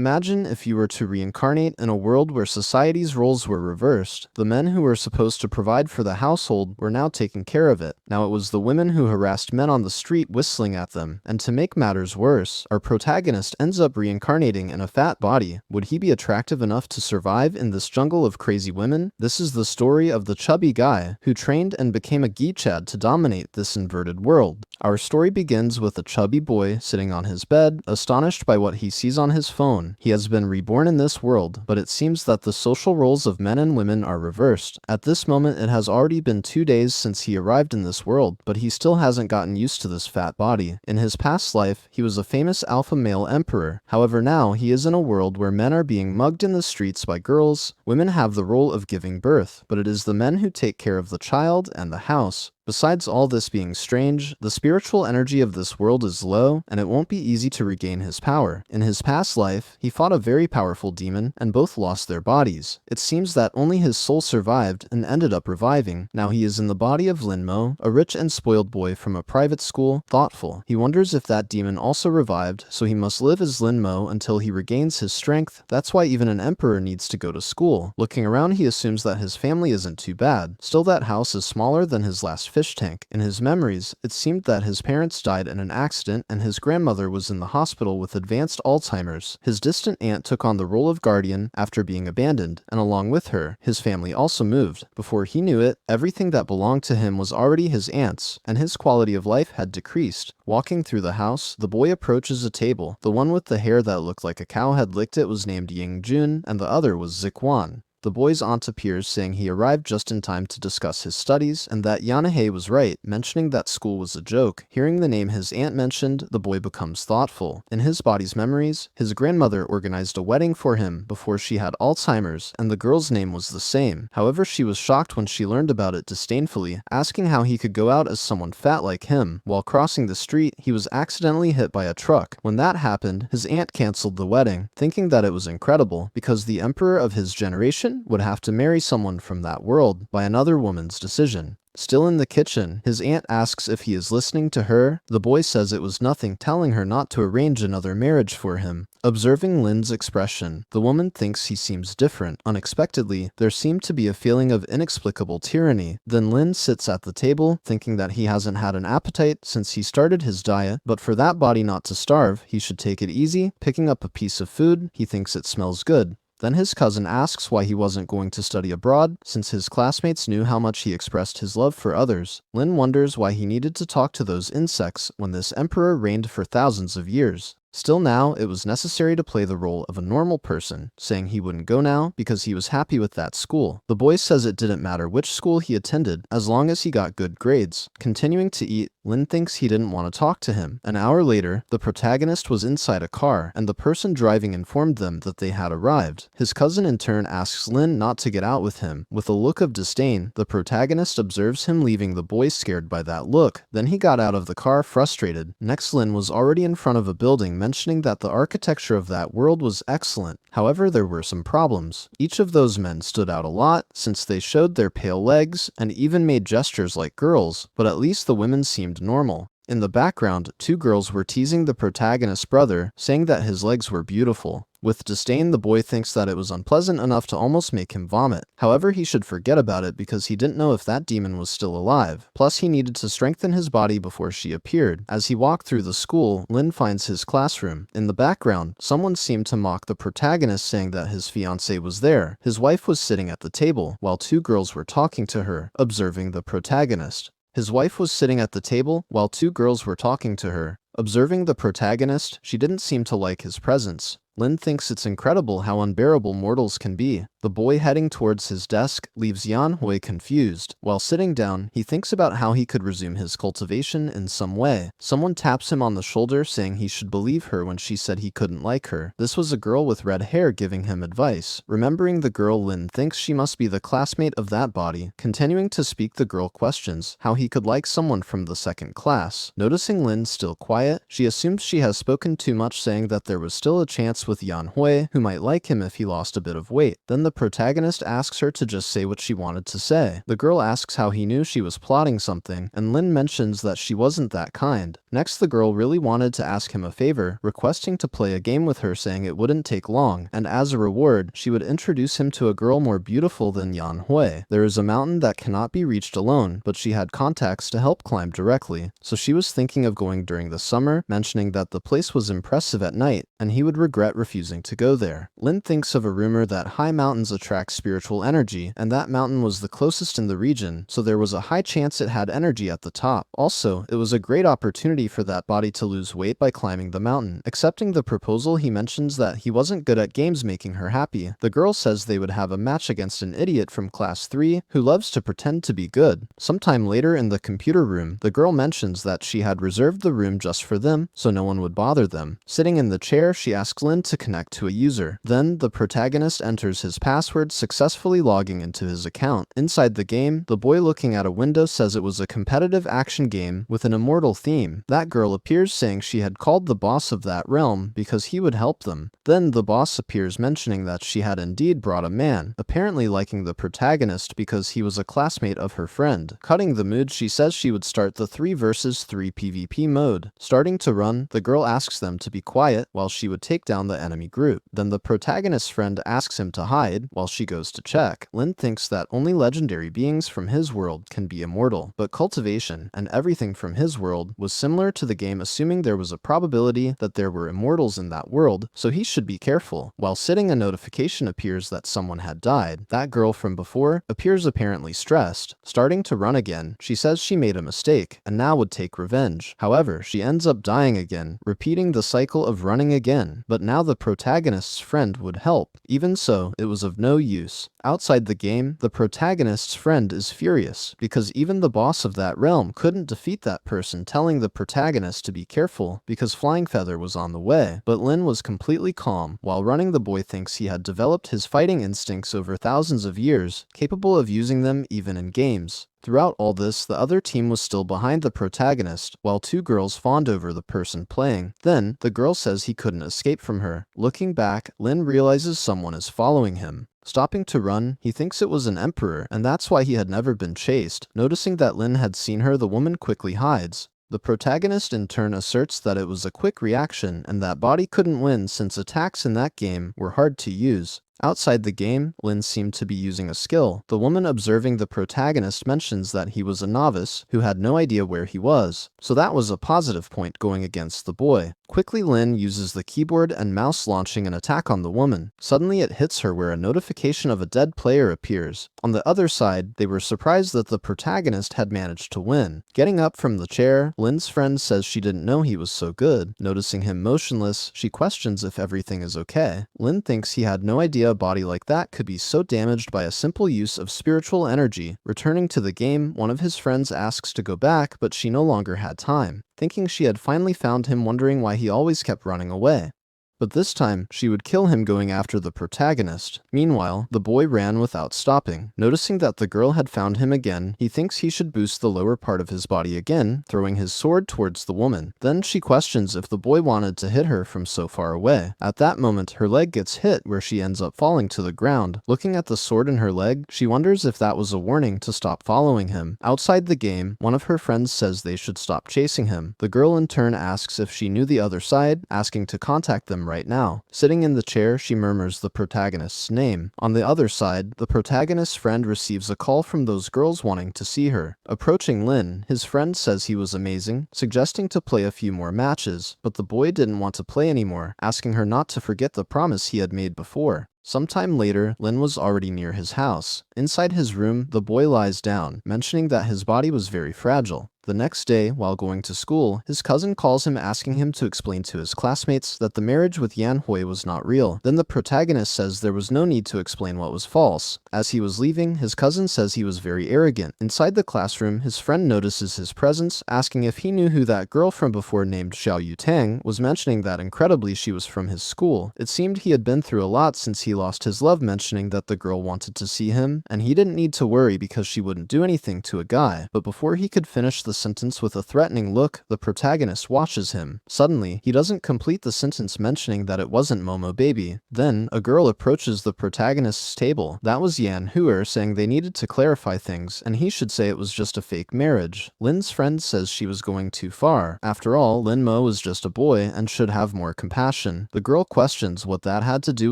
Imagine if you were to reincarnate in a world where society's roles were reversed. The men who were supposed to provide for the household were now taking care of it. Now it was the women who harassed men on the street whistling at them. And to make matters worse, our protagonist ends up reincarnating in a fat body. Would he be attractive enough to survive in this jungle of crazy women? This is the story of the chubby guy who trained and became a geechad to dominate this inverted world. Our story begins with a chubby boy sitting on his bed, astonished by what he sees on his phone. He has been reborn in this world, but it seems that the social roles of men and women are reversed. At this moment, it has already been 2 days since he arrived in this world, but he still hasn't gotten used to this fat body. In his past life, he was a famous alpha male emperor. However, now he is in a world where men are being mugged in the streets by girls. Women have the role of giving birth, but it is the men who take care of the child and the house. Besides all this being strange, the spiritual energy of this world is low, and it won't be easy to regain his power. In his past life, he fought a very powerful demon, and both lost their bodies. It seems that only his soul survived and ended up reviving. Now he is in the body of Lin Mo, a rich and spoiled boy from a private school, thoughtful. He wonders if that demon also revived, so he must live as Lin Mo until he regains his strength. That's why even an emperor needs to go to school. Looking around, he assumes that his family isn't too bad. Still, that house is smaller than his last fish tank. In his memories, it seemed that his parents died in an accident and his grandmother was in the hospital with advanced Alzheimer's. His distant aunt took on the role of guardian after being abandoned, and along with her, his family also moved. Before he knew it, everything that belonged to him was already his aunt's, and his quality of life had decreased. Walking through the house, the boy approaches a table. The one with the hair that looked like a cow had licked it was named Ying Jun, and the other was Zikwan. The boy's aunt appears, saying he arrived just in time to discuss his studies, and that Yanahei was right, mentioning that school was a joke. Hearing the name his aunt mentioned, the boy becomes thoughtful. In his body's memories, his grandmother organized a wedding for him before she had Alzheimer's, and the girl's name was the same. However, she was shocked when she learned about it disdainfully, asking how he could go out as someone fat like him. While crossing the street, he was accidentally hit by a truck. When that happened, his aunt canceled the wedding, thinking that it was incredible, because the emperor of his generation would have to marry someone from that world by another woman's decision. Still in the kitchen, his aunt asks if he is listening to her. The boy says it was nothing, telling her not to arrange another marriage for him. Observing Lin's expression, the woman thinks he seems different. Unexpectedly, there seemed to be a feeling of inexplicable tyranny. Then Lin sits at the table, thinking that he hasn't had an appetite since he started his diet, but for that body not to starve, he should take it easy. Picking up a piece of food, he thinks it smells good. Then his cousin asks why he wasn't going to study abroad, since his classmates knew how much he expressed his love for others. Lin wonders why he needed to talk to those insects when this emperor reigned for thousands of years. Still now, it was necessary to play the role of a normal person, saying he wouldn't go now because he was happy with that school. The boy says it didn't matter which school he attended, as long as he got good grades. Continuing to eat, Lin thinks he didn't want to talk to him. An hour later, the protagonist was inside a car, and the person driving informed them that they had arrived. His cousin in turn asks Lin not to get out with him. With a look of disdain, the protagonist observes him leaving, the boy scared by that look. Then he got out of the car frustrated. Next, Lin was already in front of a building, mentioning that the architecture of that world was excellent. However, there were some problems. Each of those men stood out a lot, since they showed their pale legs and even made gestures like girls, but at least the women seemed normal. In the background, 2 girls were teasing the protagonist's brother, saying that his legs were beautiful. With disdain, the boy thinks that it was unpleasant enough to almost make him vomit. However, he should forget about it because he didn't know if that demon was still alive. Plus, he needed to strengthen his body before she appeared. As he walked through the school, Lin finds his classroom. In the background, someone seemed to mock the protagonist, saying that his fiancée was there. His wife was sitting at the table, while 2 girls were talking to her, observing the protagonist. His wife was sitting at the table, while 2 girls were talking to her. Observing the protagonist, she didn't seem to like his presence. Lin thinks it's incredible how unbearable mortals can be. The boy heading towards his desk leaves Yan Hui confused. While sitting down, he thinks about how he could resume his cultivation in some way. Someone taps him on the shoulder, saying he should believe her when she said he couldn't like her. This was a girl with red hair giving him advice. Remembering the girl, Lin thinks she must be the classmate of that body. Continuing to speak, the girl questions how he could like someone from the 2nd class. Noticing Lin still quiet, she assumes she has spoken too much, saying that there was still a chance connects with Yanhui, who might like him if he lost a bit of weight. Then the protagonist asks her to just say what she wanted to say. The girl asks how he knew she was plotting something, and Lin mentions that she wasn't that kind. Next, the girl really wanted to ask him a favor, requesting to play a game with her, saying it wouldn't take long, and as a reward, she would introduce him to a girl more beautiful than Yanhui. There is a mountain that cannot be reached alone, but she had contacts to help climb directly, so she was thinking of going during the summer, mentioning that the place was impressive at night, and he would regret refusing to go there. Lin thinks of a rumor that high mountains attract spiritual energy, and that mountain was the closest in the region, so there was a high chance it had energy at the top. Also, it was a great opportunity for that body to lose weight by climbing the mountain. Accepting the proposal, he mentions that he wasn't good at games making her happy. The girl says they would have a match against an idiot from class 3 who loves to pretend to be good. Sometime later in the computer room, the girl mentions that she had reserved the room just for them, so no one would bother them. Sitting in the chair, she asks Lin to connect to a user. Then, the protagonist enters his password, successfully logging into his account. Inside the game, the boy looking at a window says it was a competitive action game with an immortal theme. That girl appears saying she had called the boss of that realm because he would help them. Then the boss appears mentioning that she had indeed brought a man, apparently liking the protagonist because he was a classmate of her friend. Cutting the mood, she says she would start the 3 versus 3 PvP mode. Starting to run, the girl asks them to be quiet while she would take down the enemy group. Then the protagonist's friend asks him to hide while she goes to check. Lin thinks that only legendary beings from his world can be immortal, but cultivation and everything from his world was similar to the game, assuming there was a probability that there were immortals in that world, so he should be careful. While sitting, a notification appears that someone had died. That girl from before appears apparently stressed. Starting to run again, she says she made a mistake and now would take revenge. However, she ends up dying again, repeating the cycle of running again, but now the protagonist's friend would help. Even so, it was of no use. Outside the game, the protagonist's friend is furious because even the boss of that realm couldn't defeat that person, telling the protagonist to be careful because Flying Feather was on the way. But Lin was completely calm. While running, the boy thinks he had developed his fighting instincts over thousands of years, capable of using them even in games. Throughout all this, the other team was still behind the protagonist, while 2 girls fawned over the person playing. Then, the girl says he couldn't escape from her. Looking back, Lin realizes someone is following him. Stopping to run, he thinks it was an emperor, and that's why he had never been chased. Noticing that Lin had seen her, the woman quickly hides. The protagonist in turn asserts that it was a quick reaction and that body couldn't win since attacks in that game were hard to use. Outside the game, Lin seemed to be using a skill. The woman observing the protagonist mentions that he was a novice who had no idea where he was, so that was a positive point going against the boy. Quickly, Lin uses the keyboard and mouse, launching an attack on the woman. Suddenly, it hits her where a notification of a dead player appears. On the other side, they were surprised that the protagonist had managed to win. Getting up from the chair, Lin's friend says she didn't know he was so good. Noticing him motionless, she questions if everything is okay. Lin thinks he had no idea a body like that could be so damaged by a simple use of spiritual energy. Returning to the game, one of his friends asks to go back, but she no longer had time. Thinking she had finally found him, wondering why he always kept running away. But this time, she would kill him going after the protagonist. Meanwhile, the boy ran without stopping. Noticing that the girl had found him again, he thinks he should boost the lower part of his body again, throwing his sword towards the woman. Then she questions if the boy wanted to hit her from so far away. At that moment, her leg gets hit where she ends up falling to the ground. Looking at the sword in her leg, she wonders if that was a warning to stop following him. Outside the game, one of her friends says they should stop chasing him. The girl in turn asks if she knew the other side, asking to contact them right now. Sitting in the chair, she murmurs the protagonist's name. On the other side, the protagonist's friend receives a call from those girls wanting to see her. Approaching Lin, his friend says he was amazing, suggesting to play a few more matches, but the boy didn't want to play anymore, asking her not to forget the promise he had made before. Sometime later, Lin was already near his house. Inside his room, the boy lies down, mentioning that his body was very fragile. The next day, while going to school, his cousin calls him, asking him to explain to his classmates that the marriage with Yanhui was not real. Then the protagonist says there was no need to explain what was false. As he was leaving, his cousin says he was very arrogant. Inside the classroom, his friend notices his presence, asking if he knew who that girl from before named Xiao Yutang was, mentioning that incredibly she was from his school. It seemed he had been through a lot since he lost his love, mentioning that the girl wanted to see him, and he didn't need to worry because she wouldn't do anything to a guy. But before he could finish the the sentence with a threatening look, the protagonist watches him. Suddenly, he doesn't complete the sentence mentioning that it wasn't Momo baby. Then, a girl approaches the protagonist's table. That was Yan Huer saying they needed to clarify things, and he should say it was just a fake marriage. Lin's friend says she was going too far. After all, Lin Mo is just a boy and should have more compassion. The girl questions what that had to do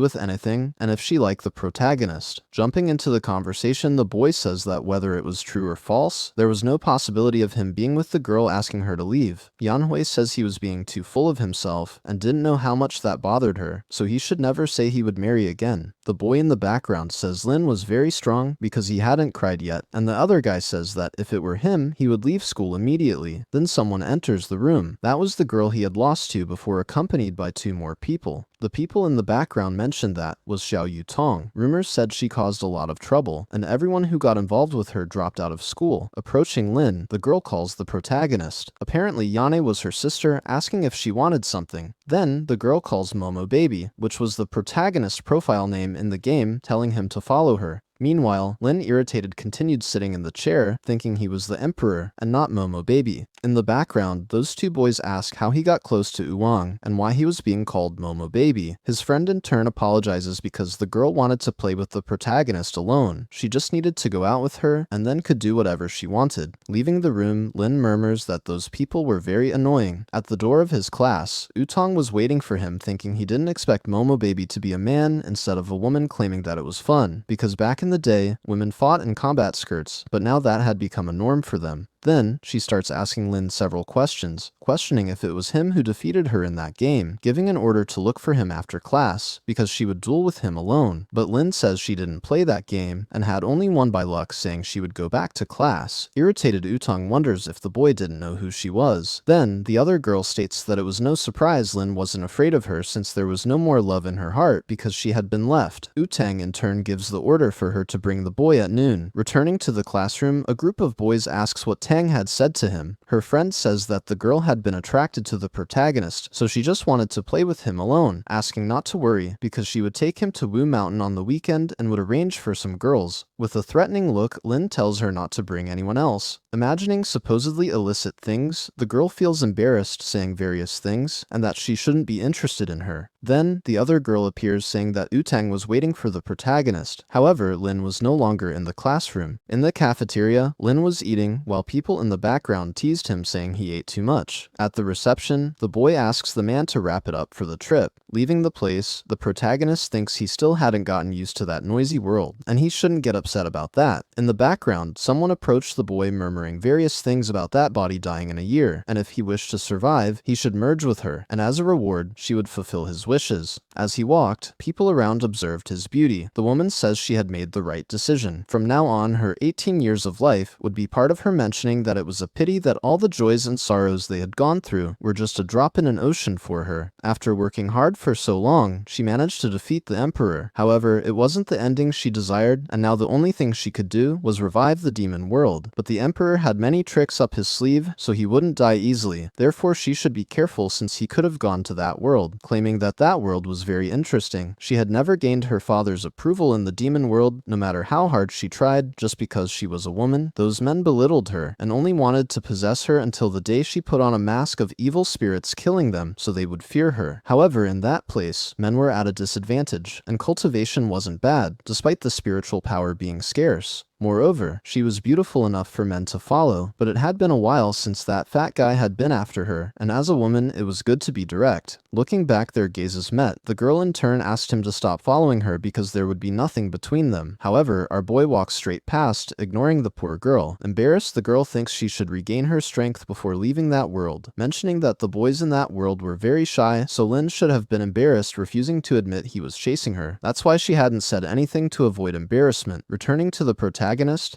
with anything, and if she liked the protagonist. Jumping into the conversation, the boy says that whether it was true or false, there was no possibility of him being with the girl asking her to leave. Yanhui says he was being too full of himself and didn't know how much that bothered her, so he should never say he would marry again. The boy in the background says Lin was very strong because he hadn't cried yet, and the other guy says that if it were him, he would leave school immediately. Then someone enters the room. That was the girl he had lost to before, accompanied by 2 more people. The people in the background mentioned that was Xiao Yutong. Rumors said she caused a lot of trouble, and everyone who got involved with her dropped out of school. Approaching Lin, the girl calls the protagonist. Apparently, Yane was her sister, asking if she wanted something. Then, the girl calls Momo Baby, which was the protagonist's profile name in the game, telling him to follow her. Meanwhile, Lin, irritated, continued sitting in the chair, thinking he was the emperor and not Momo Baby. In the background, those 2 boys ask how he got close to Uwang and why he was being called Momo Baby. His friend in turn apologizes because the girl wanted to play with the protagonist alone. She just needed to go out with her and then could do whatever she wanted. Leaving the room, Lin murmurs that those people were very annoying. At the door of his class, Utong was waiting for him, thinking he didn't expect Momo Baby to be a man instead of a woman, claiming that it was fun, because back in the day, women fought in combat skirts, but now that had become a norm for them. Then, she starts asking Lin several questions, questioning if it was him who defeated her in that game, giving an order to look for him after class, because she would duel with him alone. But Lin says she didn't play that game, and had only won by luck, saying she would go back to class. Irritated, Utong wonders if the boy didn't know who she was. Then, the other girl states that it was no surprise Lin wasn't afraid of her since there was no more love in her heart because she had been left. Utang in turn gives the order for her to bring the boy at noon. Returning to the classroom, a group of boys asks what Tang had said to him. Her friend says that the girl had been attracted to the protagonist, so she just wanted to play with him alone, asking not to worry because she would take him to Wu Mountain on the weekend and would arrange for some girls. With a threatening look, Lin tells her not to bring anyone else. Imagining supposedly illicit things, the girl feels embarrassed, saying various things, and that she shouldn't be interested in her. Then, the other girl appears saying that Utang was waiting for the protagonist. However, Lin was no longer in the classroom. In the cafeteria, Lin was eating, while people in the background teased him, saying he ate too much. At the reception, the boy asks the man to wrap it up for the trip. Leaving the place, the protagonist thinks he still hadn't gotten used to that noisy world, and he shouldn't get upset about that. In the background, someone approached the boy murmuring various things about that body dying in a year, and if he wished to survive, he should merge with her, and as a reward, she would fulfill his wishes. As he walked, people around observed his beauty. The woman says she had made the right decision. From now on, her 18 years of life would be part of her mentioning that it was a pity that all the joys and sorrows they had gone through were just a drop in an ocean for her. After working hard for so long, she managed to defeat the emperor. However, it wasn't the ending she desired, and now the only thing she could do was revive the demon world. But the emperor had many tricks up his sleeve, so he wouldn't die easily. Therefore, she should be careful since he could have gone to that world, claiming that that world was very interesting. She had never gained her father's approval in the demon world, no matter how hard she tried, just because she was a woman. Those men belittled her, and only wanted to possess her until the day she put on a mask of evil spirits, killing them so they would fear her. However, in that place, men were at a disadvantage, and cultivation wasn't bad, despite the spiritual power being scarce. Moreover, she was beautiful enough for men to follow, but it had been a while since that fat guy had been after her, and as a woman, it was good to be direct. Looking back, their gazes met. The girl in turn asked him to stop following her because there would be nothing between them. However, our boy walks straight past, ignoring the poor girl. Embarrassed, the girl thinks she should regain her strength before leaving that world, mentioning that the boys in that world were very shy, so Lin should have been embarrassed, refusing to admit he was chasing her. That's why she hadn't said anything to avoid embarrassment. Returning to the protagonist,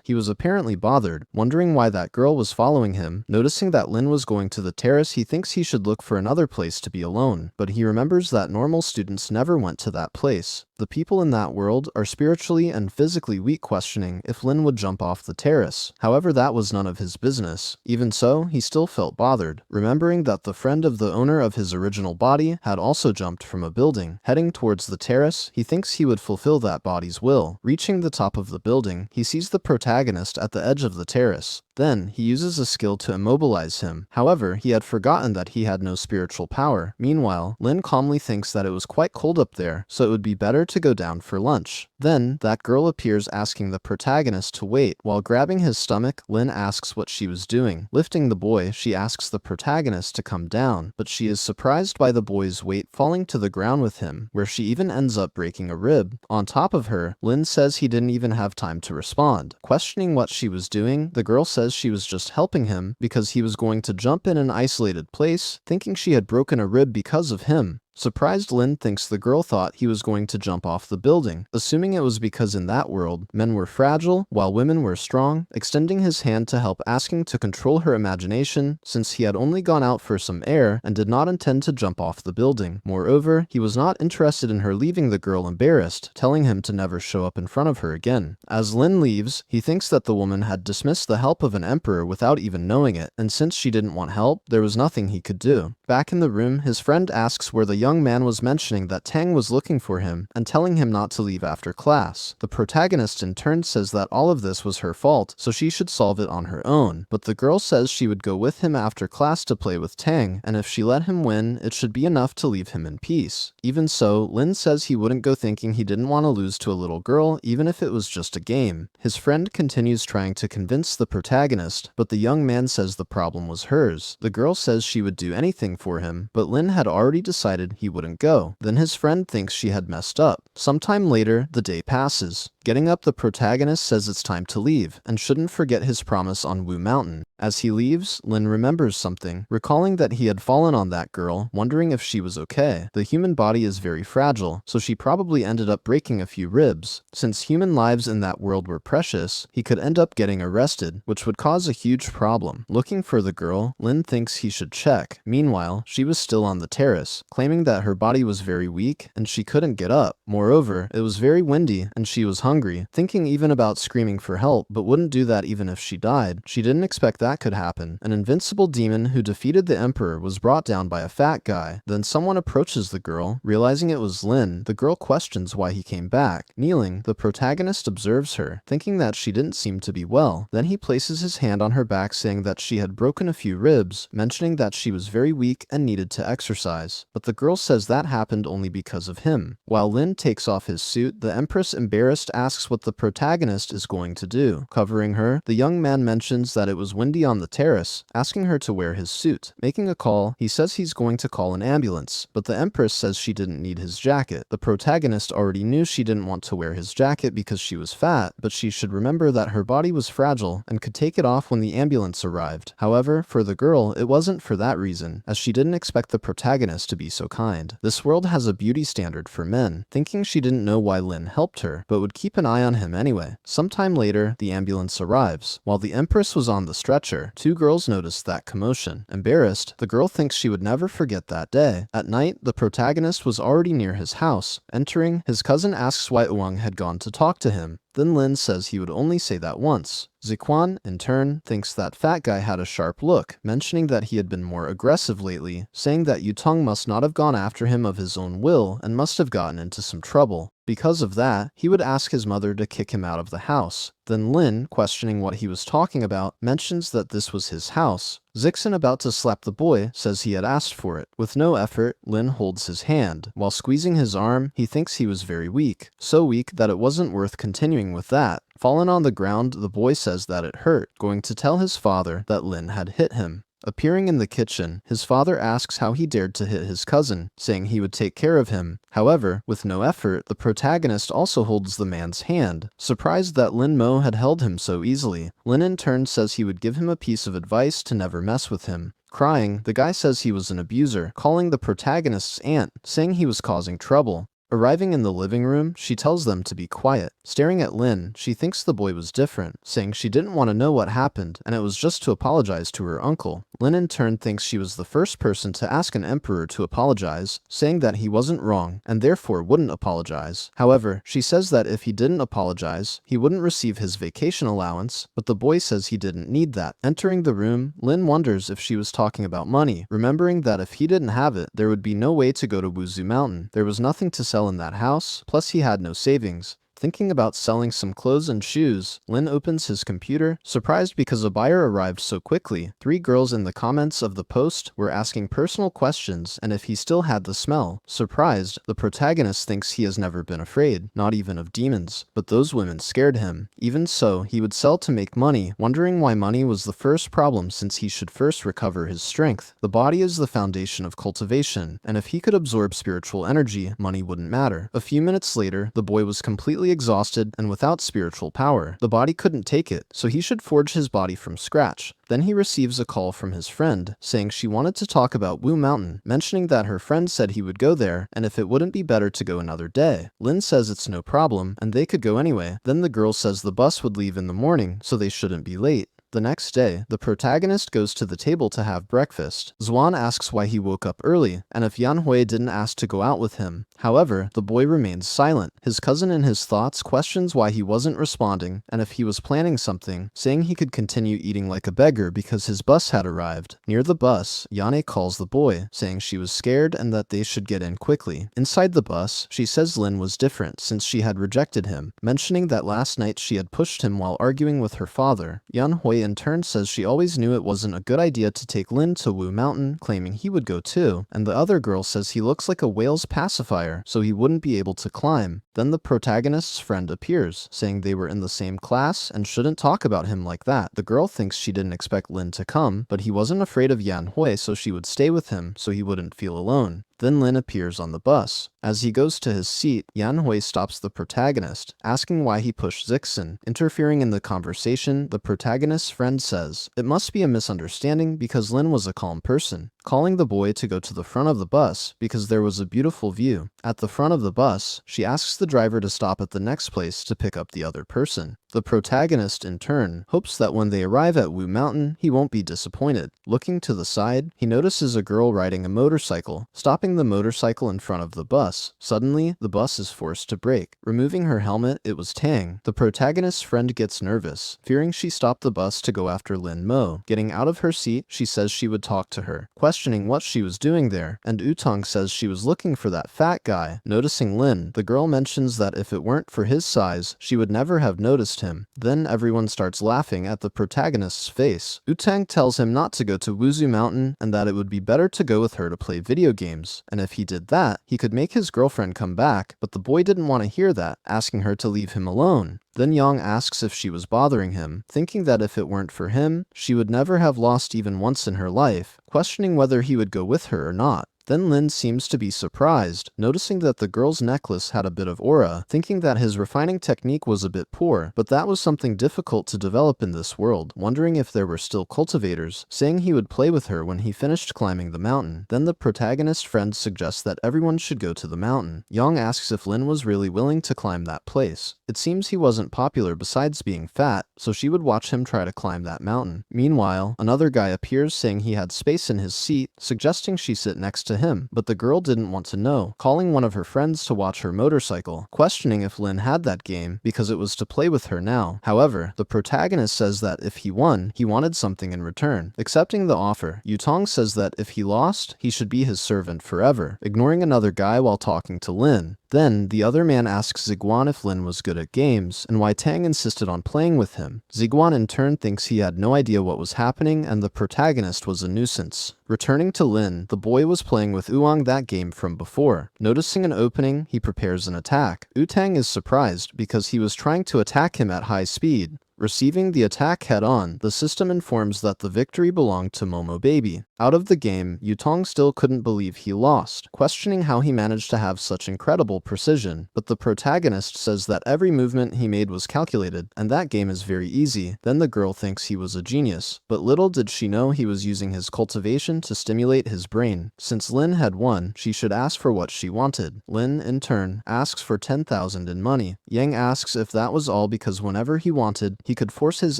he was apparently bothered, wondering why that girl was following him. Noticing that Lin was going to the terrace, he thinks he should look for another place to be alone, but he remembers that normal students never went to that place. The people in that world are spiritually and physically weak, questioning if Lin would jump off the terrace. However, that was none of his business. Even so, he still felt bothered, remembering that the friend of the owner of his original body had also jumped from a building. Heading towards the terrace, he thinks he would fulfill that body's will. Reaching the top of the building, he sees the protagonist at the edge of the terrace. Then, he uses a skill to immobilize him. However, he had forgotten that he had no spiritual power. Meanwhile, Lin calmly thinks that it was quite cold up there, so it would be better to go down for lunch. Then, that girl appears asking the protagonist to wait. While grabbing his stomach, Lin asks what she was doing. Lifting the boy, she asks the protagonist to come down, but she is surprised by the boy's weight falling to the ground with him, where she even ends up breaking a rib. On top of her, Lin says he didn't even have time to respond. Questioning what she was doing, the girl says she was just helping him because he was going to jump in an isolated place, thinking she had broken a rib because of him. Surprised, Lin thinks the girl thought he was going to jump off the building, assuming it was because in that world, men were fragile while women were strong, extending his hand to help, asking to control her imagination since he had only gone out for some air and did not intend to jump off the building. Moreover, he was not interested in her leaving the girl embarrassed, telling him to never show up in front of her again. As Lin leaves, he thinks that the woman had dismissed the help of an emperor without even knowing it, and since she didn't want help, there was nothing he could do. Back in the room, his friend asks where the young man was, mentioning that Tang was looking for him and telling him not to leave after class. The protagonist in turn says that all of this was her fault, so she should solve it on her own, but the girl says she would go with him after class to play with Tang, and if she let him win, it should be enough to leave him in peace. Even so, Lin says he wouldn't go, thinking he didn't want to lose to a little girl, even if it was just a game. His friend continues trying to convince the protagonist, but the young man says the problem was hers. The girl says she would do anything for him, but Lin had already decided he wouldn't go. Then his friend thinks she had messed up. Sometime later, the day passes. Getting up, the protagonist says it's time to leave, and shouldn't forget his promise on Wu Mountain. As he leaves, Lin remembers something, recalling that he had fallen on that girl, wondering if she was okay. The human body is very fragile, so she probably ended up breaking a few ribs. Since human lives in that world were precious, he could end up getting arrested, which would cause a huge problem. Looking for the girl, Lin thinks he should check. Meanwhile, she was still on the terrace, claiming that her body was very weak and she couldn't get up. Moreover, it was very windy and she was hungry, thinking even about screaming for help, but wouldn't do that even if she died. She didn't expect that could happen. An invincible demon who defeated the emperor was brought down by a fat guy. Then someone approaches the girl. Realizing it was Lin, the girl questions why he came back. Kneeling, the protagonist observes her, thinking that she didn't seem to be well. Then he places his hand on her back, saying that she had broken a few ribs, mentioning that she was very weak and needed to exercise. But the girl says that happened only because of him. While Lin takes off his suit, the empress, embarrassed, asks what the protagonist is going to do. Covering her, the young man mentions that it was windy on the terrace, asking her to wear his suit. Making a call, he says he's going to call an ambulance, but the empress says she didn't need his jacket. The protagonist already knew she didn't want to wear his jacket because she was fat, but she should remember that her body was fragile and could take it off when the ambulance arrived. However, for the girl, it wasn't for that reason, as she didn't expect the protagonist to be so kind. This world has a beauty standard for men, thinking she didn't know why Lin helped her, but would keep an eye on him anyway. Sometime later, the ambulance arrives. While the empress was on the stretcher, two girls noticed that commotion. Embarrassed, the girl thinks she would never forget that day. At night, the protagonist was already near his house. Entering, his cousin asks why Wang had gone to talk to him. Then Lin says he would only say that once. Ziquan, in turn, thinks that fat guy had a sharp look, mentioning that he had been more aggressive lately, saying that Yutong must not have gone after him of his own will and must have gotten into some trouble. Because of that, he would ask his mother to kick him out of the house. Then Lin, questioning what he was talking about, mentions that this was his house. Zixin, about to slap the boy, says he had asked for it. With no effort, Lin holds his hand. While squeezing his arm, he thinks he was very weak. So weak that it wasn't worth continuing with that. Fallen on the ground, the boy says that it hurt, going to tell his father that Lin had hit him. Appearing in the kitchen, his father asks how he dared to hit his cousin, saying he would take care of him. However, with no effort, the protagonist also holds the man's hand. Surprised that Lin Mo had held him so easily, Lin in turn says he would give him a piece of advice to never mess with him. Crying, the guy says he was an abuser, calling the protagonist's aunt, saying he was causing trouble. Arriving in the living room, she tells them to be quiet. Staring at Lin, she thinks the boy was different, saying she didn't want to know what happened, and it was just to apologize to her uncle. Lin in turn thinks she was the first person to ask an emperor to apologize, saying that he wasn't wrong, and therefore wouldn't apologize. However, she says that if he didn't apologize, he wouldn't receive his vacation allowance, but the boy says he didn't need that. Entering the room, Lin wonders if she was talking about money, remembering that if he didn't have it, there would be no way to go to Wuzu Mountain. There was nothing to sell in that house, plus he had no savings. Thinking about selling some clothes and shoes, Lin opens his computer, surprised because a buyer arrived so quickly. 3 girls in the comments of the post were asking personal questions and if he still had the smell. Surprised, the protagonist thinks he has never been afraid, not even of demons, but those women scared him. Even so, he would sell to make money, wondering why money was the first problem since he should first recover his strength. The body is the foundation of cultivation, and if he could absorb spiritual energy, money wouldn't matter. A few minutes later, the boy was completely exhausted and without spiritual power. The body couldn't take it, so he should forge his body from scratch. Then he receives a call from his friend, saying she wanted to talk about Wu Mountain, mentioning that her friend said he would go there, and if it wouldn't be better to go another day. Lin says it's no problem, and they could go anyway. Then the girl says the bus would leave in the morning, so they shouldn't be late. The next day, the protagonist goes to the table to have breakfast. Xuan asks why he woke up early, and if Yan Hui didn't ask to go out with him. However, the boy remains silent. His cousin in his thoughts questions why he wasn't responding, and if he was planning something, saying he could continue eating like a beggar because his bus had arrived. Near the bus, Yane calls the boy, saying she was scared and that they should get in quickly. Inside the bus, she says Lin was different since she had rejected him, mentioning that last night she had pushed him while arguing with her father. Yan Hui in turn says she always knew it wasn't a good idea to take Lin to Wu Mountain, claiming he would go too, and the other girl says he looks like a whale's pacifier, so he wouldn't be able to climb. Then the protagonist's friend appears, saying they were in the same class and shouldn't talk about him like that. The girl thinks she didn't expect Lin to come, but he wasn't afraid of Yan Hui, so she would stay with him so he wouldn't feel alone. Then Lin appears on the bus. As he goes to his seat, Yan Hui stops the protagonist, asking why he pushed Zixin. Interfering in the conversation, the protagonist's friend says, it must be a misunderstanding because Lin was a calm person, calling the boy to go to the front of the bus because there was a beautiful view. At the front of the bus, she asks the driver to stop at the next place to pick up the other person. The protagonist, in turn, hopes that when they arrive at Wu Mountain, he won't be disappointed. Looking to the side, he notices a girl riding a motorcycle, stopping the motorcycle in front of the bus. Suddenly, the bus is forced to brake. Removing her helmet, it was Tang. The protagonist's friend gets nervous, fearing she stopped the bus to go after Lin Mo. Getting out of her seat, she says she would talk to her, questioning what she was doing there, and Utong says she was looking for that fat guy. Noticing Lin, the girl mentions that if it weren't for his size, she would never have noticed him. Then everyone starts laughing at the protagonist's face. Utang tells him not to go to Wuzu Mountain and that it would be better to go with her to play video games, and if he did that, he could make his girlfriend come back, but the boy didn't want to hear that, asking her to leave him alone. Then Yang asks if she was bothering him, thinking that if it weren't for him, she would never have lost even once in her life, questioning whether he would go with her or not. Then Lin seems to be surprised, noticing that the girl's necklace had a bit of aura, thinking that his refining technique was a bit poor, but that was something difficult to develop in this world, wondering if there were still cultivators, saying he would play with her when he finished climbing the mountain. Then the protagonist's friend suggests that everyone should go to the mountain. Yang asks if Lin was really willing to climb that place. It seems he wasn't popular besides being fat, so she would watch him try to climb that mountain. Meanwhile, another guy appears saying he had space in his seat, suggesting she sit next to him, but the girl didn't want to know, calling one of her friends to watch her motorcycle, questioning if Lin had that game because it was to play with her now. However, the protagonist says that if he won, he wanted something in return. Accepting the offer, Yutong says that if he lost, he should be his servant forever, ignoring another guy while talking to Lin. Then, the other man asks Ziguan if Lin was good at games, and why Tang insisted on playing with him. Ziguan in turn thinks he had no idea what was happening and the protagonist was a nuisance. Returning to Lin, the boy was playing with Uang that game from before. Noticing an opening, he prepares an attack. Utang is surprised because he was trying to attack him at high speed. Receiving the attack head-on, the system informs that the victory belonged to Momo Baby. Out of the game, Yutong still couldn't believe he lost, questioning how he managed to have such incredible precision, but the protagonist says that every movement he made was calculated, and that game is very easy. Then the girl thinks he was a genius, but little did she know he was using his cultivation to stimulate his brain. Since Lin had won, she should ask for what she wanted. Lin, in turn, asks for 10,000 in money. Yang asks if that was all because whenever he wanted, he could force his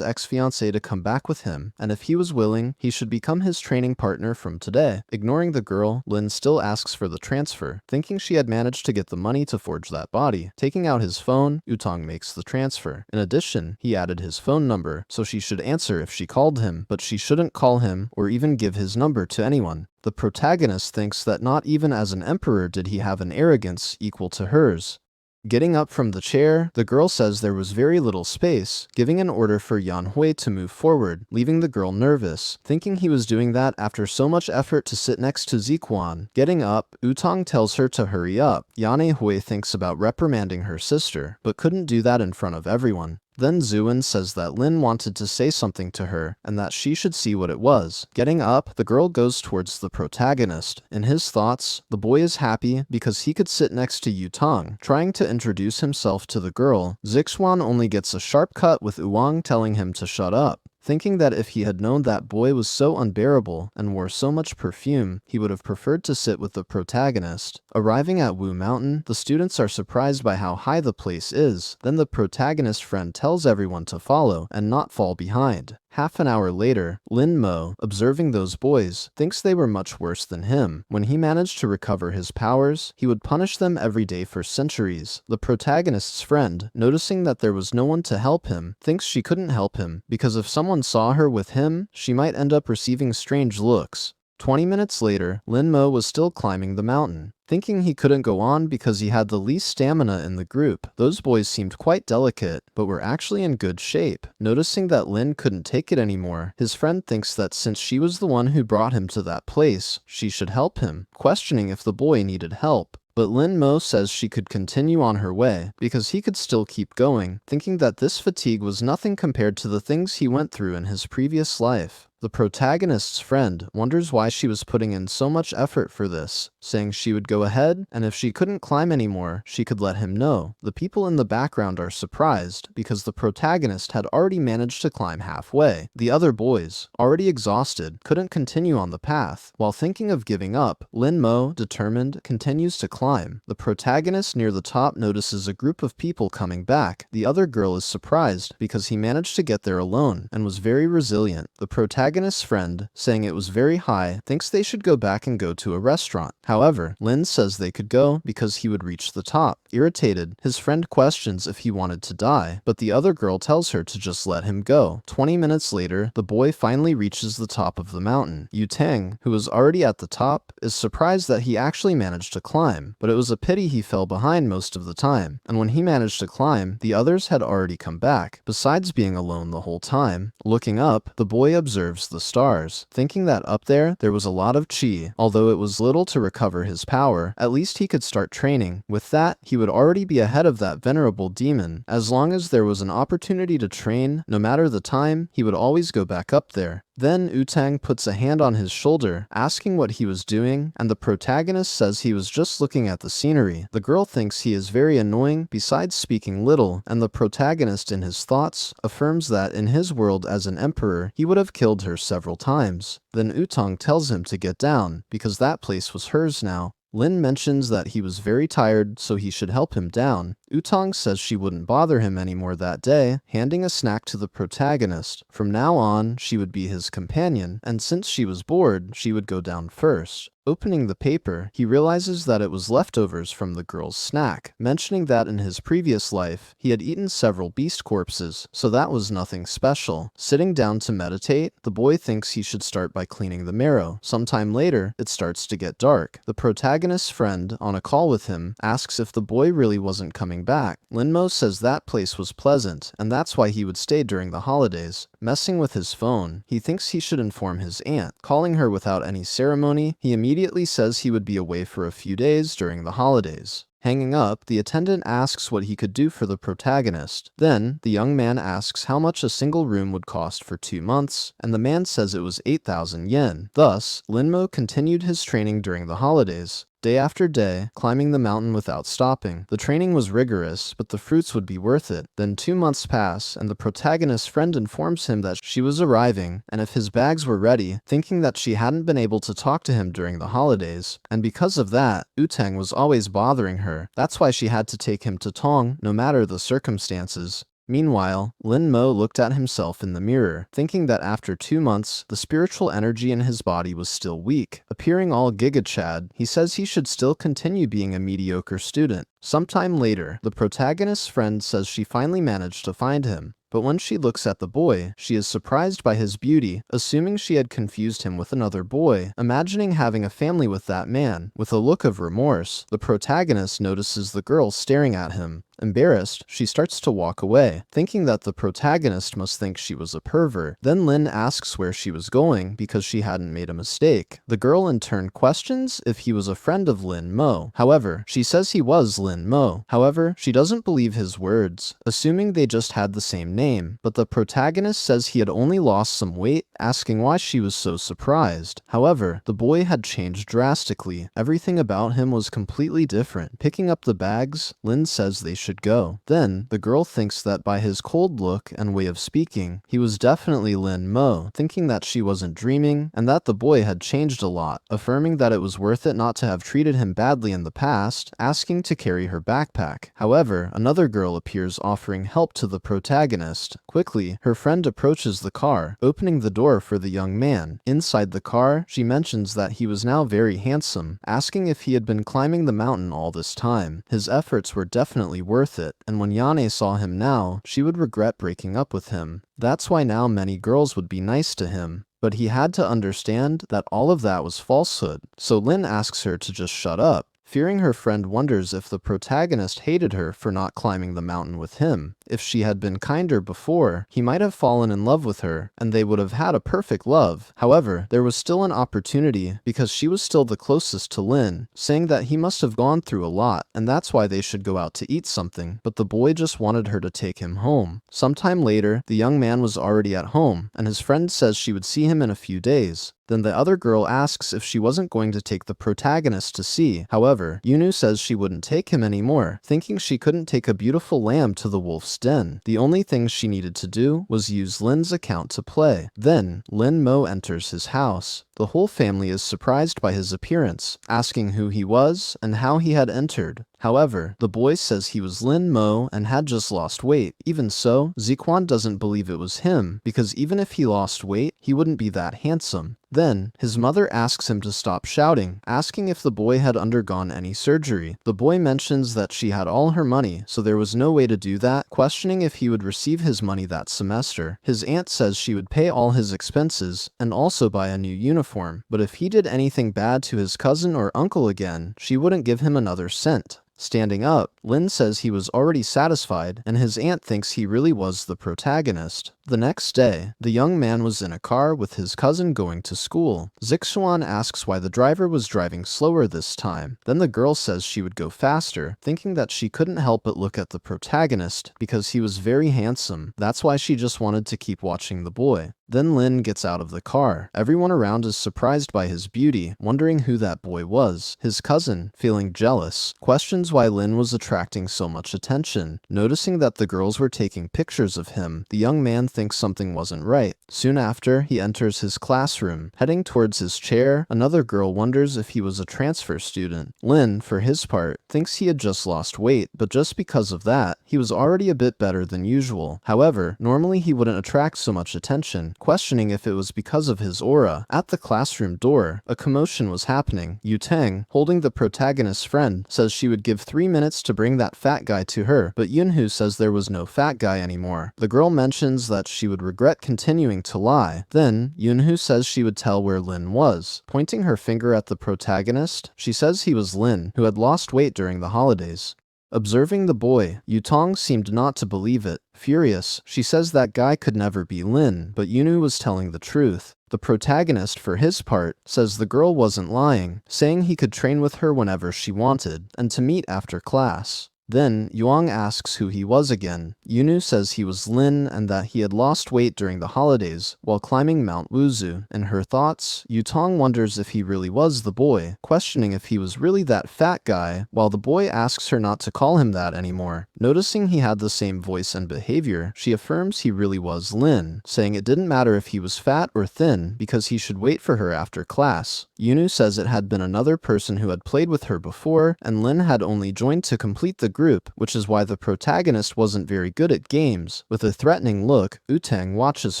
ex-fiancée to come back with him, and if he was willing, he should become his training partner from today. Ignoring the girl, Lin still asks for the transfer, thinking she had managed to get the money to forge that body. Taking out his phone, Utong makes the transfer. In addition, he added his phone number, so she should answer if she called him, but she shouldn't call him or even give his number to anyone. The protagonist thinks that not even as an emperor did he have an arrogance equal to hers. Getting up from the chair, the girl says there was very little space, giving an order for Yan Hui to move forward, leaving the girl nervous, thinking he was doing that after so much effort to sit next to Zikuan. Getting up, Utang tells her to hurry up. Yan Hui thinks about reprimanding her sister, but couldn't do that in front of everyone. Then Zuin says that Lin wanted to say something to her, and that she should see what it was. Getting up, the girl goes towards the protagonist. In his thoughts, the boy is happy because he could sit next to Yutang. Trying to introduce himself to the girl, Zixuan only gets a sharp cut with Uwang telling him to shut up. Thinking that if he had known that boy was so unbearable and wore so much perfume, he would have preferred to sit with the protagonist. Arriving at Wu Mountain, the students are surprised by how high the place is. Then the protagonist friend tells everyone to follow and not fall behind. Half an hour later, Lin Mo, observing those boys, thinks they were much worse than him. When he managed to recover his powers, he would punish them every day for centuries. The protagonist's friend, noticing that there was no one to help him, thinks she couldn't help him, because if someone saw her with him, she might end up receiving strange looks. 20 minutes later, Lin Mo was still climbing the mountain. Thinking he couldn't go on because he had the least stamina in the group, those boys seemed quite delicate, but were actually in good shape. Noticing that Lin couldn't take it anymore, his friend thinks that since she was the one who brought him to that place, she should help him, questioning if the boy needed help. But Lin Mo says she could continue on her way, because he could still keep going, thinking that this fatigue was nothing compared to the things he went through in his previous life. The protagonist's friend wonders why she was putting in so much effort for this, saying she would go ahead, and if she couldn't climb anymore, she could let him know. The people in the background are surprised, because the protagonist had already managed to climb halfway. The other boys, already exhausted, couldn't continue on the path. While thinking of giving up, Lin Mo, determined, continues to climb. The protagonist near the top notices a group of people coming back. The other girl is surprised, because he managed to get there alone, and was very resilient. The protagonist's friend, saying it was very high, thinks they should go back and go to a restaurant. However, Lin says they could go because he would reach the top. Irritated, his friend questions if he wanted to die, but the other girl tells her to just let him go. 20 minutes later, the boy finally reaches the top of the mountain. Yu Tang, who was already at the top, is surprised that he actually managed to climb, but it was a pity he fell behind most of the time, and when he managed to climb, the others had already come back. Besides being alone the whole time, looking up, the boy observes the stars, thinking that up there was a lot of chi. Although it was little to recover his power, at least he could start training. With that, he would already be ahead of that venerable demon. As long as there was an opportunity to train, no matter the time, he would always go back up there. Then Utang puts a hand on his shoulder, asking what he was doing, and the protagonist says he was just looking at the scenery. The girl thinks he is very annoying, besides speaking little, and the protagonist in his thoughts affirms that in his world as an emperor, he would have killed her several times. Then Utang tells him to get down, because that place was hers now. Lin mentions that he was very tired, so he should help him down. Utang says she wouldn't bother him anymore that day, handing a snack to the protagonist. From now on, she would be his companion, and since she was bored, she would go down first. Opening the paper, he realizes that it was leftovers from the girl's snack, mentioning that in his previous life, he had eaten several beast corpses, so that was nothing special. Sitting down to meditate, the boy thinks he should start by cleaning the marrow. Sometime later, it starts to get dark. The protagonist's friend, on a call with him, asks if the boy really wasn't coming back. Lin Mo says that place was pleasant, and that's why he would stay during the holidays. Messing with his phone, he thinks he should inform his aunt. Calling her without any ceremony, he immediately says he would be away for a few days during the holidays. Hanging up, the attendant asks what he could do for the protagonist. Then, the young man asks how much a single room would cost for 2 months, and the man says it was 8,000 yen. Thus, Lin Mo continued his training during the holidays. Day after day, climbing the mountain without stopping. The training was rigorous, but the fruits would be worth it. Then 2 months pass, and the protagonist's friend informs him that she was arriving, and if his bags were ready, thinking that she hadn't been able to talk to him during the holidays. And because of that, Utang was always bothering her. That's why she had to take him to Tong, no matter the circumstances. Meanwhile, Lin Mo looked at himself in the mirror, thinking that after 2 months, the spiritual energy in his body was still weak. Appearing all giga-chad, he says he should still continue being a mediocre student. Sometime later, the protagonist's friend says she finally managed to find him. but when she looks at the boy, she is surprised by his beauty, assuming she had confused him with another boy, imagining having a family with that man. With a look of remorse, the protagonist notices the girl staring at him. Embarrassed, she starts to walk away, thinking that the protagonist must think she was a pervert. Then Lin asks where she was going because she hadn't made a mistake. The girl in turn questions if he was a friend of Lin Mo. However, she says he was Lin Mo. However, she doesn't believe his words, assuming they just had the same name. But the protagonist says he had only lost some weight, asking why she was so surprised. However, the boy had changed drastically. Everything about him was completely different. Picking up the bags, Lin says they should go. Then, the girl thinks that by his cold look and way of speaking, he was definitely Lin Mo, thinking that she wasn't dreaming, and that the boy had changed a lot, affirming that it was worth it not to have treated him badly in the past, asking to carry her backpack. However, another girl appears offering help to the protagonist. Quickly, her friend approaches the car, opening the door for the young man. Inside the car, she mentions that he was now very handsome, asking if he had been climbing the mountain all this time. His efforts were definitely worth it, and when Yane saw him now, she would regret breaking up with him. That's why now many girls would be nice to him. But he had to understand that all of that was falsehood, so Lin asks her to just shut up. Fearing her friend wonders if the protagonist hated her for not climbing the mountain with him. If she had been kinder before, he might have fallen in love with her, and they would have had a perfect love. However, there was still an opportunity because she was still the closest to Lin, saying that he must have gone through a lot, and that's why they should go out to eat something, but the boy just wanted her to take him home. Sometime later, the young man was already at home, and his friend says she would see him in a few days. Then the other girl asks if she wasn't going to take the protagonist to see. However, Yunu says she wouldn't take him anymore, thinking she couldn't take a beautiful lamb to the wolf's den. The only thing she needed to do was use Lin's account to play. Then, Lin Mo enters his house. The whole family is surprised by his appearance, asking who he was and how he had entered. However, the boy says he was Lin Mo and had just lost weight. Even so, Ziquan doesn't believe it was him, because even if he lost weight, he wouldn't be that handsome. Then, his mother asks him to stop shouting, asking if the boy had undergone any surgery. The boy mentions that she had all her money, so there was no way to do that, questioning if he would receive his money that semester. His aunt says she would pay all his expenses, and also buy a new uniform, but if he did anything bad to his cousin or uncle again, she wouldn't give him another cent. Standing up, Lin says he was already satisfied, and his aunt thinks he really was the protagonist. The next day, the young man was in a car with his cousin going to school. Zixuan asks why the driver was driving slower this time. Then the girl says she would go faster, thinking that she couldn't help but look at the protagonist because he was very handsome. That's why she just wanted to keep watching the boy. Then Lin gets out of the car. Everyone around is surprised by his beauty, wondering who that boy was. His cousin, feeling jealous, questions why Lin was attracting so much attention. Noticing that the girls were taking pictures of him, the young man thinks something wasn't right. Soon after, he enters his classroom. Heading towards his chair, another girl wonders if he was a transfer student. Lin, for his part, thinks he had just lost weight, but just because of that, he was already a bit better than usual. However, normally he wouldn't attract so much attention, questioning if it was because of his aura. At the classroom door, a commotion was happening. Yu Teng, holding the protagonist's friend, says she would give 3 minutes to bring that fat guy to her, but Yunhu says there was no fat guy anymore. The girl mentions that she would regret continuing to lie. Then, Yunhu says she would tell where Lin was. Pointing her finger at the protagonist, she says he was Lin, who had lost weight during the holidays. Observing the boy, Yutong seemed not to believe it. Furious, she says that guy could never be Lin, but Yunu was telling the truth. The protagonist, for his part, says the girl wasn't lying, saying he could train with her whenever she wanted, and to meet after class. Then, Yuang asks who he was again. Yunu says he was Lin and that he had lost weight during the holidays while climbing Mount Wuzu. In her thoughts, Yutong wonders if he really was the boy, questioning if he was really that fat guy, while the boy asks her not to call him that anymore. Noticing he had the same voice and behavior, she affirms he really was Lin, saying it didn't matter if he was fat or thin because he should wait for her after class. Yunu says it had been another person who had played with her before, and Lin had only joined to complete the group, which is why the protagonist wasn't very good at games. With a threatening look, Utang watches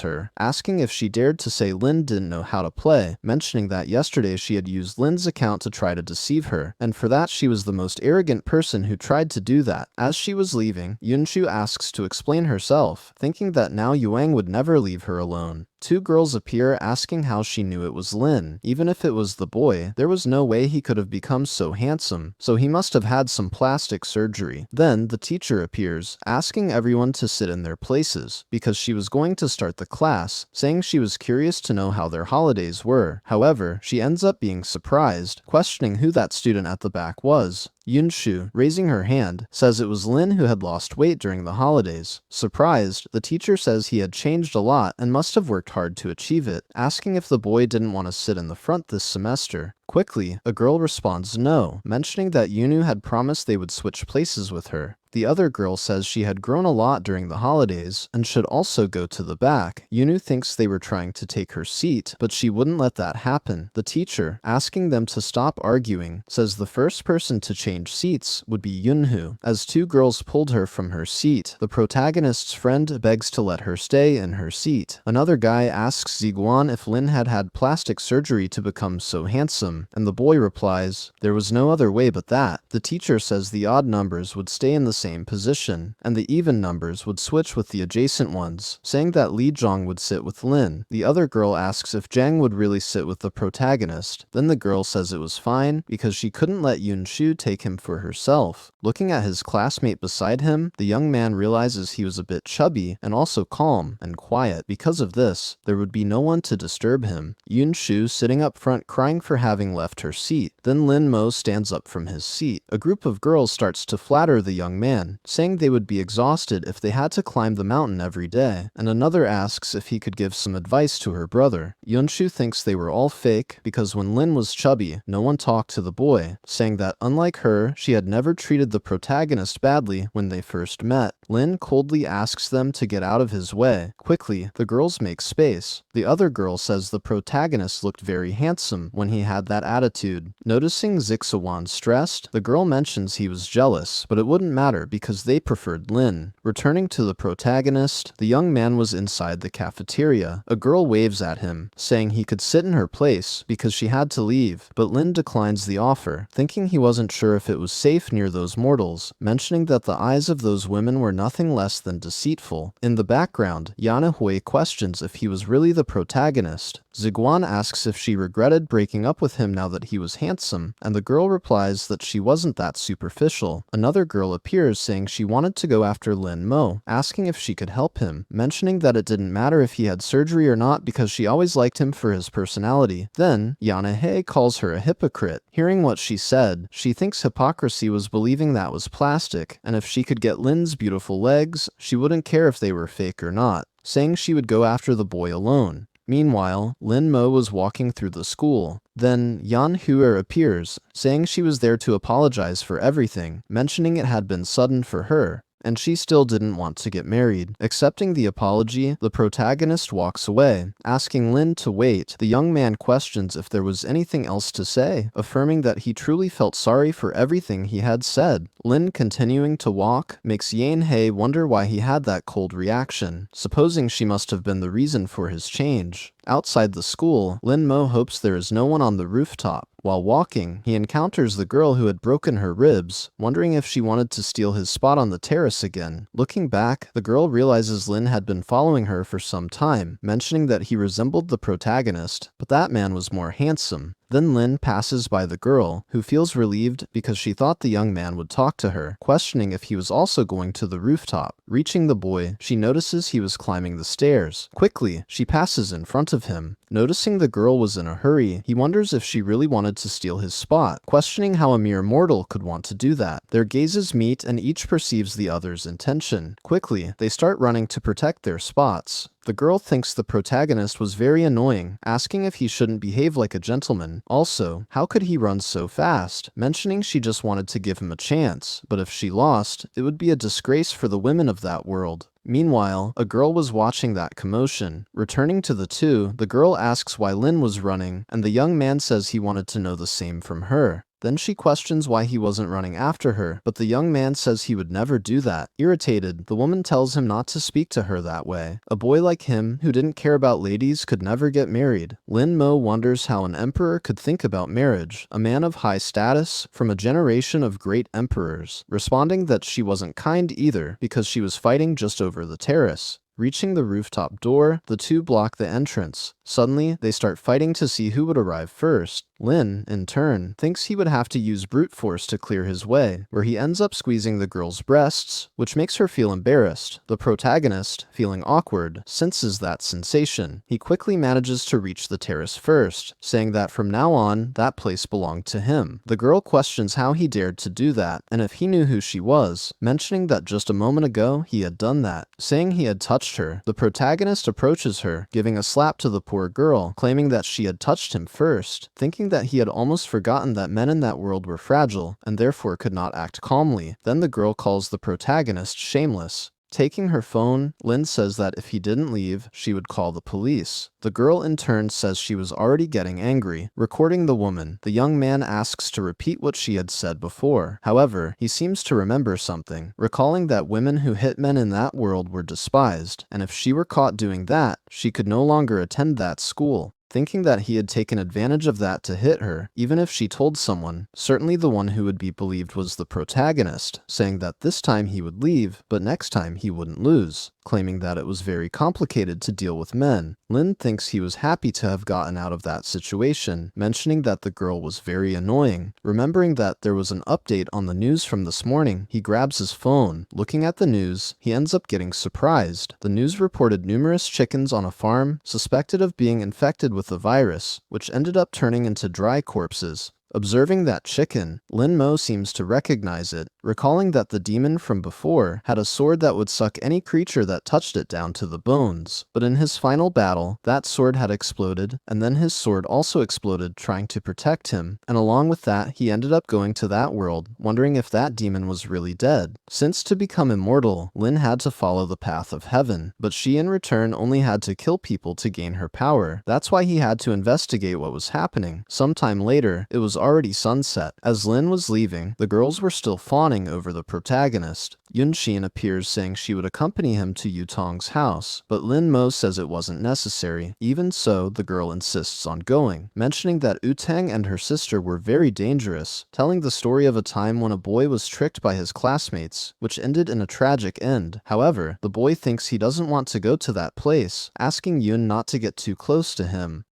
her, asking if she dared to say Lin didn't know how to play, mentioning that yesterday she had used Lin's account to try to deceive her, and for that she was the most arrogant person who tried to do that. As she was was leaving, Yunshu asks to explain herself, thinking that now Yuang would never leave her alone. Two girls appear asking how she knew it was Lin. Even if it was the boy, there was no way he could have become so handsome, so he must have had some plastic surgery. Then the teacher appears, asking everyone to sit in their places, because she was going to start the class, saying she was curious to know how their holidays were. However, she ends up being surprised, questioning who that student at the back was. Yunshu, raising her hand, says it was Lin who had lost weight during the holidays. Surprised, the teacher says he had changed a lot and must have worked hard to achieve it, asking if the boy didn't want to sit in the front this semester. Quickly, a girl responds no, mentioning that Yunu had promised they would switch places with her. The other girl says she had grown a lot during the holidays and should also go to the back. Yunu thinks they were trying to take her seat, but she wouldn't let that happen. The teacher, asking them to stop arguing, says the first person to change seats would be Yunhu. As two girls pulled her from her seat, the protagonist's friend begs to let her stay in her seat. Another guy asks Ziguan if Lin had had plastic surgery to become so handsome, and the boy replies, there was no other way but that. The teacher says the odd numbers would stay in the same position, and the even numbers would switch with the adjacent ones, saying that Li Zhong would sit with Lin. The other girl asks if Zhang would really sit with the protagonist. Then the girl says it was fine, because she couldn't let Yunshu take him for herself. Looking at his classmate beside him, the young man realizes he was a bit chubby and also calm and quiet. Because of this, there would be no one to disturb him. Yunshu sitting up front crying for having left her seat. Then Lin Mo stands up from his seat. A group of girls starts to flatter the young man, saying they would be exhausted if they had to climb the mountain every day, and another asks if he could give some advice to her brother. Yunshu thinks they were all fake because when Lin was chubby, no one talked to the boy, saying that unlike her, she had never treated the protagonist badly when they first met. Lin coldly asks them to get out of his way. Quickly, the girls make space. The other girl says the protagonist looked very handsome when he had that attitude. Noticing Zixawan stressed, the girl mentions he was jealous, but it wouldn't matter because they preferred Lin. Returning to the protagonist, the young man was inside the cafeteria. A girl waves at him, saying he could sit in her place because she had to leave, but Lin declines the offer, thinking he wasn't sure if it was safe near those mortals, mentioning that the eyes of those women were nothing less than deceitful. In the background, Yana Hui questions if he was really the protagonist. Ziguan asks if she regretted breaking up with him now that he was handsome, and the girl replies that she wasn't that superficial. Another girl appears saying she wanted to go after Lin Mo, asking if she could help him, mentioning that it didn't matter if he had surgery or not because she always liked him for his personality. Then, Yana He calls her a hypocrite. Hearing what she said, she thinks hypocrisy was believing that was plastic, and if she could get Lin's beautiful legs, she wouldn't care if they were fake or not, saying she would go after the boy alone. Meanwhile, Lin Mo was walking through the school. Then, Yan Huer appears, saying she was there to apologize for everything, mentioning it had been sudden for her, and she still didn't want to get married. Accepting the apology, the protagonist walks away, asking Lin to wait. The young man questions if there was anything else to say, affirming that he truly felt sorry for everything he had said. Lin, continuing to walk, makes Yan He wonder why he had that cold reaction, supposing she must have been the reason for his change. Outside the school, Lin Mo hopes there is no one on the rooftop. While walking, he encounters the girl who had broken her ribs, wondering if she wanted to steal his spot on the terrace again. Looking back, the girl realizes Lin had been following her for some time, mentioning that he resembled the protagonist, but that man was more handsome. Then Lin passes by the girl, who feels relieved because she thought the young man would talk to her, questioning if he was also going to the rooftop. Reaching the boy, she notices he was climbing the stairs. Quickly, she passes in front of him. Noticing the girl was in a hurry, he wonders if she really wanted to steal his spot, questioning how a mere mortal could want to do that. Their gazes meet and each perceives the other's intention. Quickly, they start running to protect their spots. The girl thinks the protagonist was very annoying, asking if he shouldn't behave like a gentleman. Also, how could he run so fast? Mentioning she just wanted to give him a chance, but if she lost, it would be a disgrace for the women of that world. Meanwhile, a girl was watching that commotion. Returning to the two, the girl asks why Lin was running, and the young man says he wanted to know the same from her. Then she questions why he wasn't running after her, but the young man says he would never do that. Irritated, the woman tells him not to speak to her that way. A boy like him, who didn't care about ladies, could never get married. Lin Mo wonders how an emperor could think about marriage, a man of high status, from a generation of great emperors, responding that she wasn't kind either because she was fighting just over the terrace. Reaching the rooftop door, the two block the entrance. Suddenly, they start fighting to see who would arrive first. Lin, in turn, thinks he would have to use brute force to clear his way, where he ends up squeezing the girl's breasts, which makes her feel embarrassed. The protagonist, feeling awkward, senses that sensation. He quickly manages to reach the terrace first, saying that from now on, that place belonged to him. The girl questions how he dared to do that, and if he knew who she was, mentioning that just a moment ago he had done that. Saying he had touched her, the protagonist approaches her, giving a slap to the poor girl, claiming that she had touched him first, thinking that he had almost forgotten that men in that world were fragile, and therefore could not act calmly. Then the girl calls the protagonist shameless. Taking her phone, Lin says that if he didn't leave, she would call the police. The girl in turn says she was already getting angry. Recording the woman, the young man asks to repeat what she had said before. However, he seems to remember something, recalling that women who hit men in that world were despised, and if she were caught doing that, she could no longer attend that school. Thinking that he had taken advantage of that to hit her, even if she told someone, certainly the one who would be believed was the protagonist, saying that this time he would leave, but next time he wouldn't lose, claiming that it was very complicated to deal with men. Lin thinks he was happy to have gotten out of that situation, mentioning that the girl was very annoying. Remembering that there was an update on the news from this morning, he grabs his phone. Looking at the news, he ends up getting surprised. The news reported numerous chickens on a farm suspected of being infected with the virus, which ended up turning into dry corpses. Observing that chicken, Lin Mo seems to recognize it, recalling that the demon from before had a sword that would suck any creature that touched it down to the bones. But in his final battle, that sword had exploded, and then his sword also exploded trying to protect him, and along with that, he ended up going to that world, wondering if that demon was really dead. Since to become immortal, Lin had to follow the path of heaven, but she in return only had to kill people to gain her power. That's why he had to investigate what was happening. Sometime later, it was already sunset. As Lin was leaving, the girls were still fawning over the protagonist. Yunxin appears saying she would accompany him to Yutong's house, but Lin Mo says it wasn't necessary. Even so, the girl insists on going, mentioning that Utang and her sister were very dangerous, telling the story of a time when a boy was tricked by his classmates, which ended in a tragic end. However, the boy thinks he doesn't want to go to that place, asking Yun not to get too close to him.